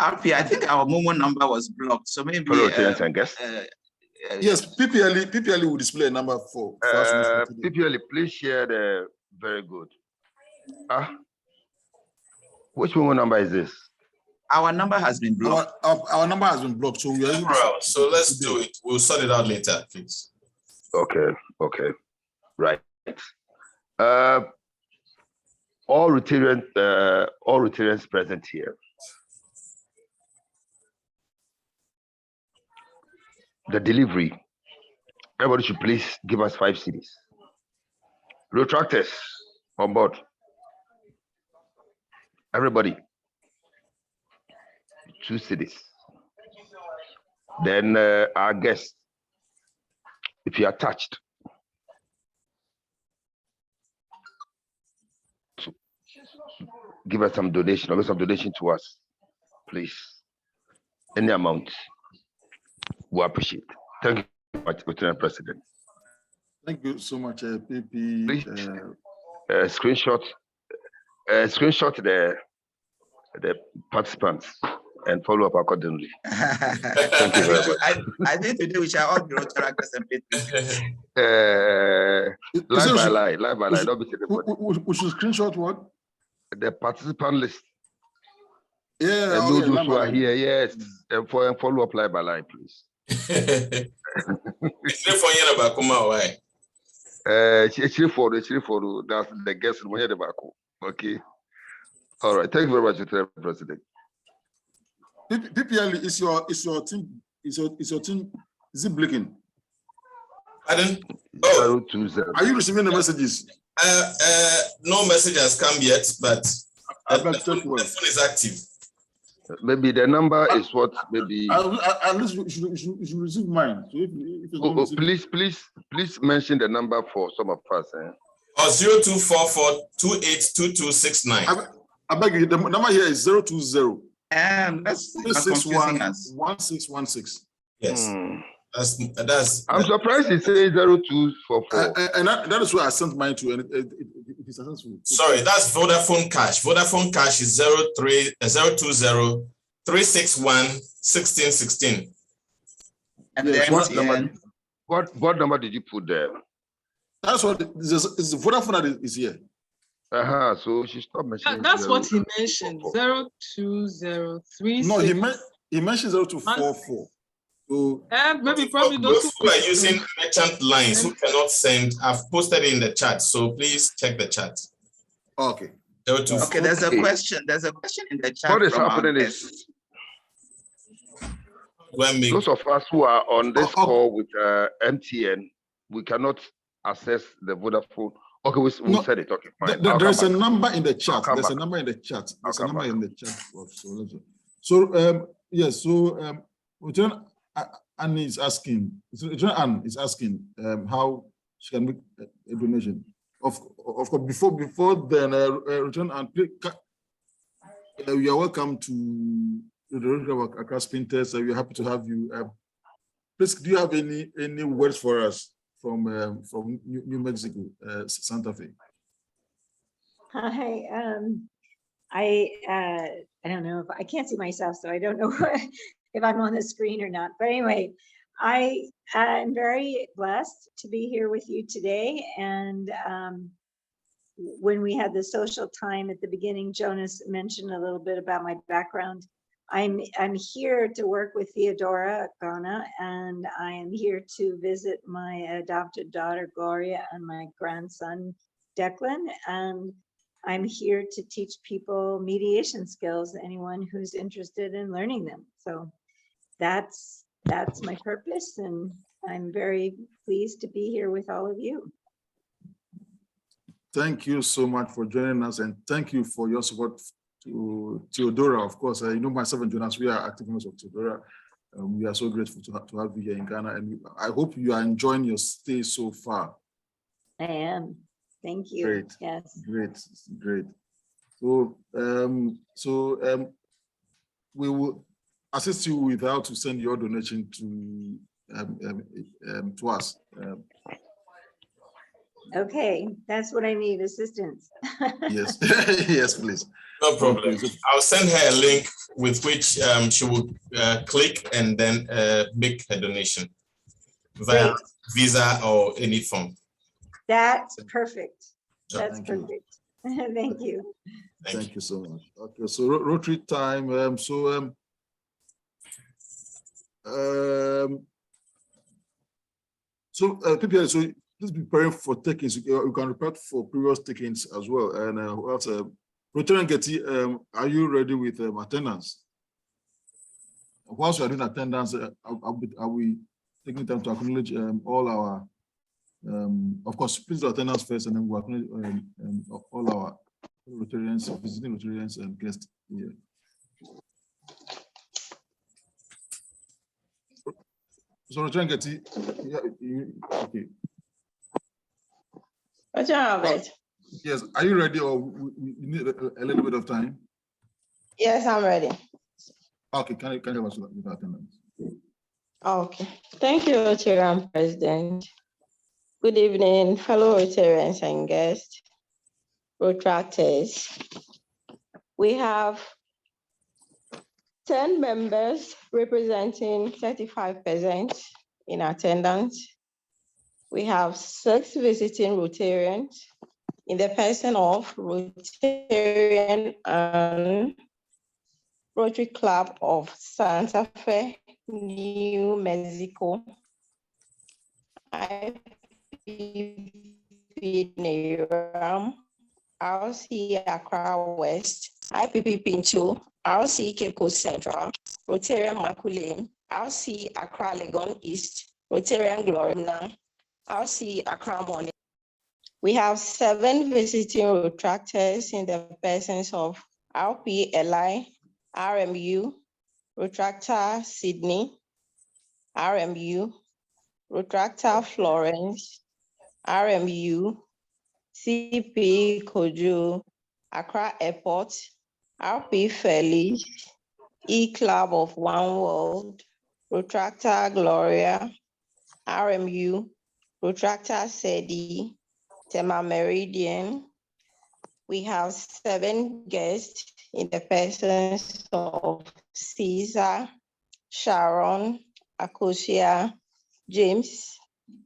RP, I think our Momo number was blocked, so maybe. Yes, PPLE will display a number for us. PPLE, please share the very good. Which Momo number is this? Our number has been blocked. Our number has been blocked, so we are. So let's do it. We'll sort it out later, please. Okay. Right. All Rotarians present here. the delivery, everybody should please give us 5 cedis. Retractors on board. Everybody, 2 cedis. Then our guests, if you are touched, give us some donation, or some donation to us, please. Any amount, we appreciate. Thank you very much, Mr. President. Thank you so much, PP. Please screenshot the participants and follow up accordingly. Thank you very much. I think today we shall all be Rotary actors and live by live. Don't be we should screenshot what? The participant list. Yeah, and those who are here, yes, and follow up live by live, please. That's the guest. Okay. All right. Thank you very much, Mr. President. PPL is your team. Is your team? Is it blinking? Pardon? Oh. 020. Are you receiving the messages? No message has come yet, but the phone is active. Maybe the number is what? Maybe at least you should receive mine. So please mention the number for some of us. Or 0244282269. I beg you. The number here is 020. That's 1616. Yes. That's. I'm surprised he says 0244. And that is where I sent mine to, and it is successful. Sorry, that's Vodafone Cash. Vodafone Cash is 020-361-1616. And yes, then what number did you put there? That's what it's the Vodafone that is here. So she stopped mentioning. That's what he mentioned. 02036. No, he mentioned 0244. So maybe probably those who are using merchant lines who cannot send, I've posted it in the chat. So please check the chat. Okay. Okay, there's a question. There's a question in the chat. What is happening is those of us who are on this call with MTN, we cannot access the Vodafone. Okay, we said it. Okay, fine. There's a number in the chat. There's a number in the chat. There's a number in the chat. So yes. So Anne is asking. Anne is asking how she can make a donation. Of course, before then, return and we are welcome to the Rotary Accra-Spintex. We are happy to have you. Please, do you have any words for us from New Mexico, Santa Fe? Hi. I don't know if I can't see myself, so I don't know if I'm on the screen or not. But anyway, I am very blessed to be here with you today. And when we had the social time at the beginning, Jonas mentioned a little bit about my background. I'm here to work with Theodora Ghana, and I am here to visit my adopted daughter Gloria and my grandson Declan. And I'm here to teach people mediation skills, anyone who's interested in learning them. So that's my purpose, and I'm very pleased to be here with all of you. Thank you so much for joining us, and thank you for your support to Theodora. Of course, you know, myself and Jonas, we are active members of Theodora. We are so grateful to have you here in Ghana, and I hope you are enjoying your stay so far. I am. Thank you. Great. Yes. Great. So, we will assist you with how to send your donation to us. Okay, that's what I need, assistance. Yes, yes, please. No problem. I'll send her a link with which she will click and then make her donation via Visa or any form. That's perfect. That's Thank perfect. Thank you. Thank you so much. Okay, so Rotary time. PPL, so please be preparing for takings. You can report for previous takings as well. And what else? Rotary Getty, are you ready with attendance? Whilst we are doing attendance, are we taking time to acknowledge all our, of course, please attendance first, and then we'll acknowledge all our Rotarians, visiting Rotarians and guests here. So Rotarian Getty, okay. Yes, are you ready, or we need a little bit of time? Yes, I'm ready. Okay, can you help us with attendance? Okay, thank you, Rotarian President. Good evening, fellow Rotarians and guests, Protractors. We have 10 members representing 35% in attendance. We have 6 visiting Rotarians in the person of Rotarian and Rotary Club of Santa Fe, New Mexico, IPP Nairam, RC Accra West, IPP Pinto, RC Cape Coast Central, Rotarian Makulin, RC Accra Legon East, Rotarian Glorina, RC Accra Morning. We have 7 visiting retractors in the persons of RP Eli, RMU, Retractor Sydney, RMU, Retractor Florence, RMU, CP Kojo, Accra Airport, RP Felice, E-Club of One World, Retractor Gloria, RMU, Retractor Sedi, Tema Meridian. We have 7 guests in the persons of Caesar, Sharon, Akosia, James,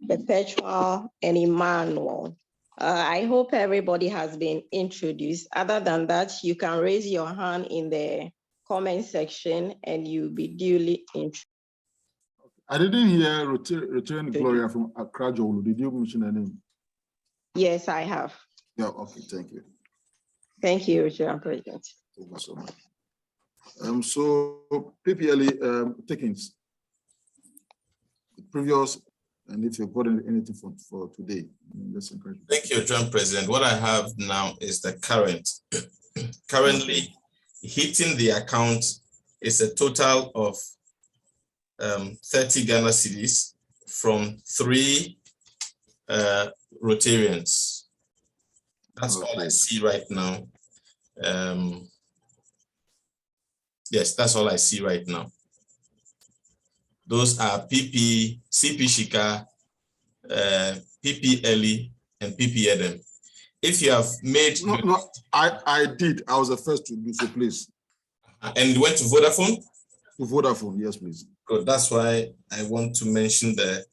Perpetual, and Emmanuel. I hope everybody has been introduced. Other than that, you can raise your hand in the comment section and you'll be duly introduced. I didn't hear Return Gloria from Accra. Did you mention her name? Yes, I have. Yeah, okay, thank you. Thank you, Chair President. Thank you so much. So PPLE takings, previous, and if you've got anything for today, let's encourage. Thank you, John President. What I have now is the current. Currently, hitting the account is a total of 30 Ghana cedis from 3 Rotarians. That's all I see right now. Yes, that's all I see right now. Those are CP Shika, PPLE, and PP Edem. If you have made... No, I did. I was the first to do so, please. And you went to Vodafone? To Vodafone, yes, please. Good. That's why I want to mention the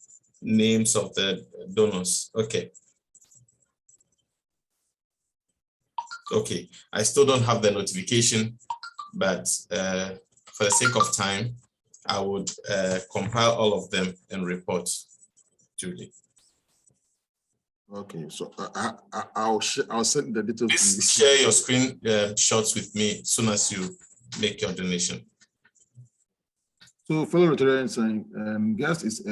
names of the donors. Okay. Okay, I still don't have the notification, but for the sake of time, I would compile all of them and report Julie. Okay, so I'll send the details. Please share your screen shots with me as soon as you make your donation. So fellow Rotarians and guests, is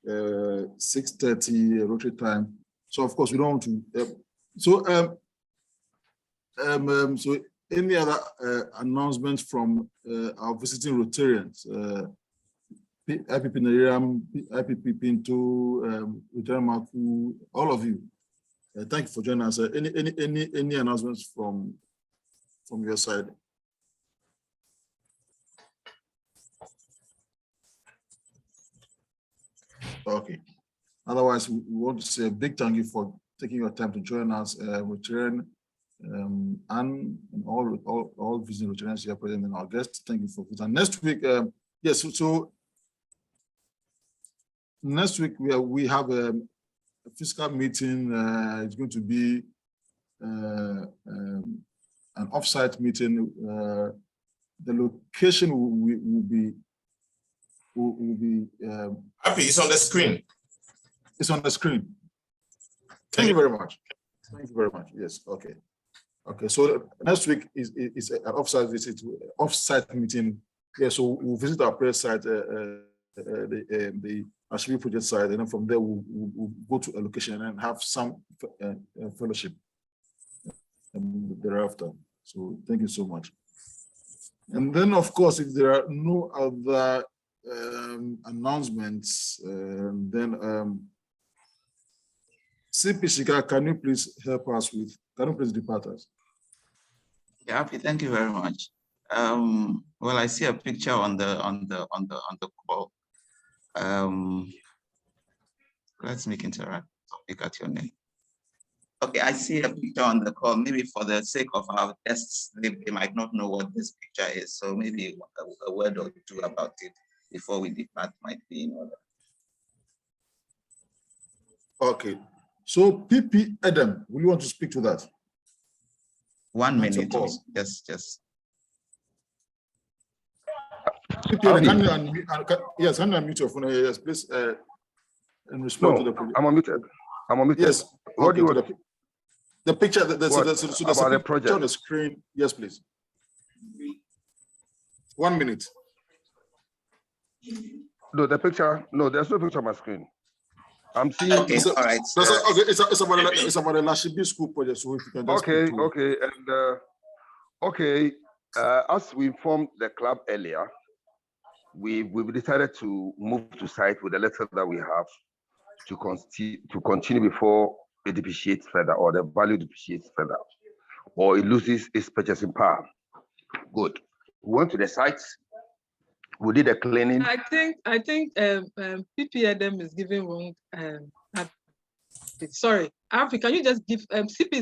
6:30 Rotary time. So of course we don't want to. So any other announcements from our visiting Rotarians? IPP Nairam, IPP Pinto, Rotarian Maku, all of you. Thank you for joining us. Any announcements from your side? Okay. Otherwise, we want to say a big thank you for taking your time to join us, Rotarian, and all visiting Rotarians here present and our guests. Thank you for visiting. Next week, yes. So next week we have a fiscal meeting. It's going to be an offsite meeting. The location will be. Happy, it's on the screen. It's on the screen. Thank you very much. Thank you very much. Yes. Okay. Okay. So next week is an offsite visit, offsite meeting. Yeah. So we'll visit our prayer site, the Ashby project side, and then from there we'll go to allocation and have some fellowship thereafter. So thank you so much. And then, of course, if there are no other announcements, then CP Shika, can you please help us with? Can you please depart us? Yeah, happy. Thank you very much. Well, I see a picture on the call. Let's make interact. Look at your name. Okay, I see a picture on the call. Maybe for the sake of our guests, they might not know what this picture is. So maybe a word or two about it before we depart might be in order. Okay. So PP Adam, will you want to speak to that? 1 minute, just. PP Adam, yes, can you unmute your phone? Yes, please. In response to the I'm unmuted. I'm unmuted. Yes. What do you want? The picture, so there's about a the picture project? on the screen. Yes, please. 1 minute. No, the picture. No, there's no picture on my screen. I'm seeing. Okay, all right. It's about the Lashibi school project. So if you can just Okay, and as we informed the club earlier, we've decided to move to site with the letter that we have to continue before it depreciates further, or the value depreciates further, or it loses its purchasing power. Good. We went to the site. We did a cleaning. I think PPM is giving wrong. Sorry, Alfie, can you just give CP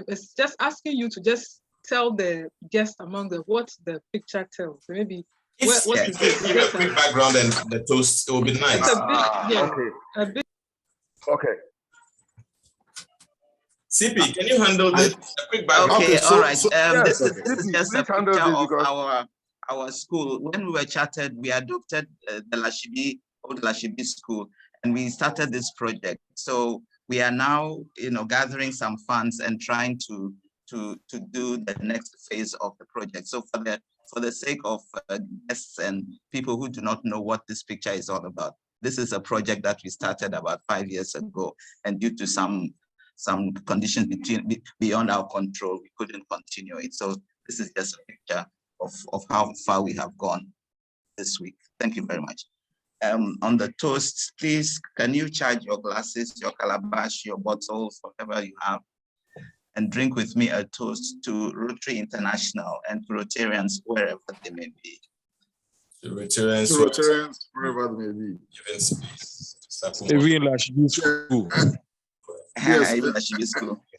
is just asking you to just tell the guest among them what the picture tells. So maybe Give a quick background and the toast. It will be nice. Okay. CP, can you handle this? A quick background. Okay, all right. This is just a handle picture this of because our school. When we were chartered, we adopted the old Lashibi school, and we started this project. So we are now, gathering some funds and trying to do the next phase of the project. So for the sake of guests and people who do not know what this picture is all about, this is a project that we started about 5 years ago, and due to some conditions beyond our control, we couldn't continue it. So this is just a picture of how far we have gone this week. Thank you very much. On the toast, please, can you charge your glasses, your calabash, your bottles, whatever you have, and drink with me a toast to Rotary International and to Rotarians wherever they may be. To Rotarians wherever they may be.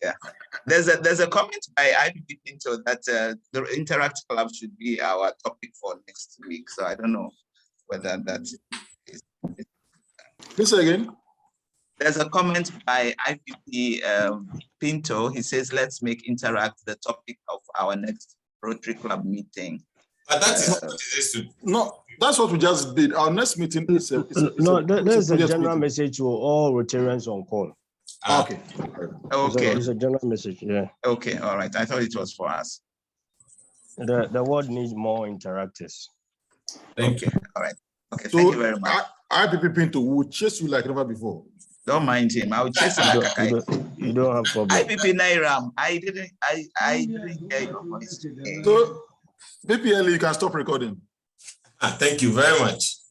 Yeah. There's a comment by IPP Pinto that the Interact Club should be our topic for next week. So I don't know whether that is. Please again. There's a comment by IPP Pinto. He says, let's make Interact the topic of our next Rotary Club meeting. But that is what it is to. No, that's what we just did. Our next meeting is there's a general message to all Rotarians on call. Okay. It's a general message, yeah. Okay, all right. I thought it was for us. The world needs more interactors. Thank you. All right. Okay, so thank you very much. IPP Pinto will chase you like never before. Don't mind him. I will chase him like a kite. You don't have problem. IPP Nairam, I didn't hear your voice. So, PPL, you can stop recording. Thank you very much.